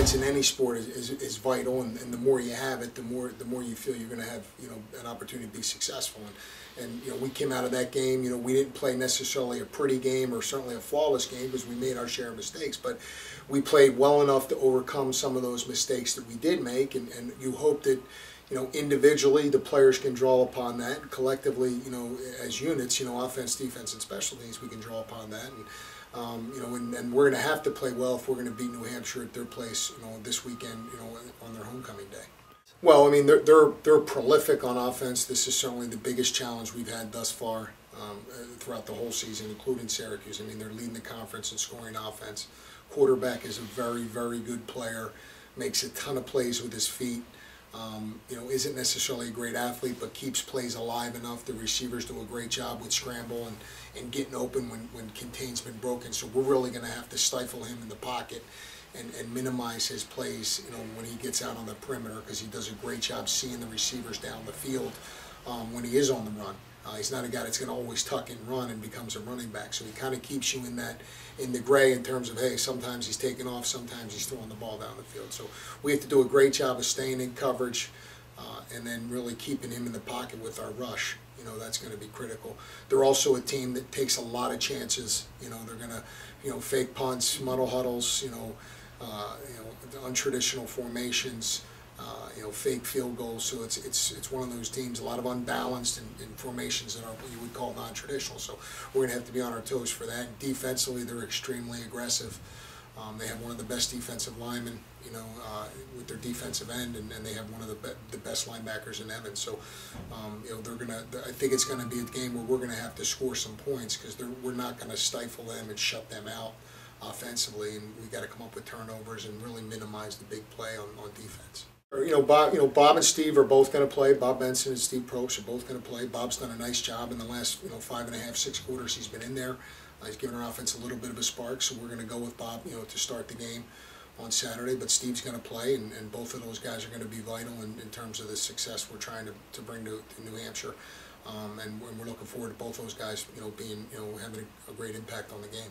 defense in any sport is vital, and the more you have it, the more you feel you're going to have an opportunity to be successful. And we came out of that game. We didn't play necessarily a pretty game or certainly a flawless game because we made our share of mistakes, but we played well enough to overcome some of those mistakes that we did make, and you hope that individually the players can draw upon that, and collectively as units, offense, defense, and special teams, we can draw upon that. And we're going to have to play well if we're going to beat New Hampshire at their place this weekend on their homecoming day. Well, I mean, they're prolific on offense. This is certainly the biggest challenge we've had thus far throughout the whole season, including Syracuse. I mean, they're leading the conference in scoring offense. Quarterback is a very, very good player, makes a ton of plays with his feet. Isn't necessarily a great athlete, but keeps plays alive enough. The receivers do a great job with scramble and getting open when contain's been broken. So we're really going to have to stifle him in the pocket and minimize his plays, when he gets out on the perimeter, because he does a great job seeing the receivers down the field when he is on the run. He's not a guy that's going to always tuck and run and becomes a running back. So he kind of keeps you in the gray in terms of, hey, sometimes he's taking off, sometimes he's throwing the ball down the field. So we have to do a great job of staying in coverage and then really keeping him in the pocket with our rush. That's going to be critical. They're also a team that takes a lot of chances. They're going to, fake punts, muddle huddles, untraditional formations. Fake field goals. So it's one of those teams, a lot of unbalanced in formations that are what you would call non-traditional. So we're going to have to be on our toes for that. Defensively, they're extremely aggressive. They have one of the best defensive linemen, with their defensive end, and they have one of the best linebackers in Evans. So, they're gonna. I think it's going to be a game where we're going to have to score some points because we're not going to stifle them and shut them out offensively, and we got to come up with turnovers and really minimize the big play on defense. Bob and Steve are both going to play. Bob Benson and Steve Probst are both going to play. Bob's done a nice job in the last 5.5, 6 quarters he's been in there. He's given our offense a little bit of a spark, so we're going to go with Bob, to start the game on Saturday. But Steve's going to play, and both of those guys are going to be vital in terms of the success we're trying to bring to New Hampshire. And we're looking forward to both those guys, having a great impact on the game.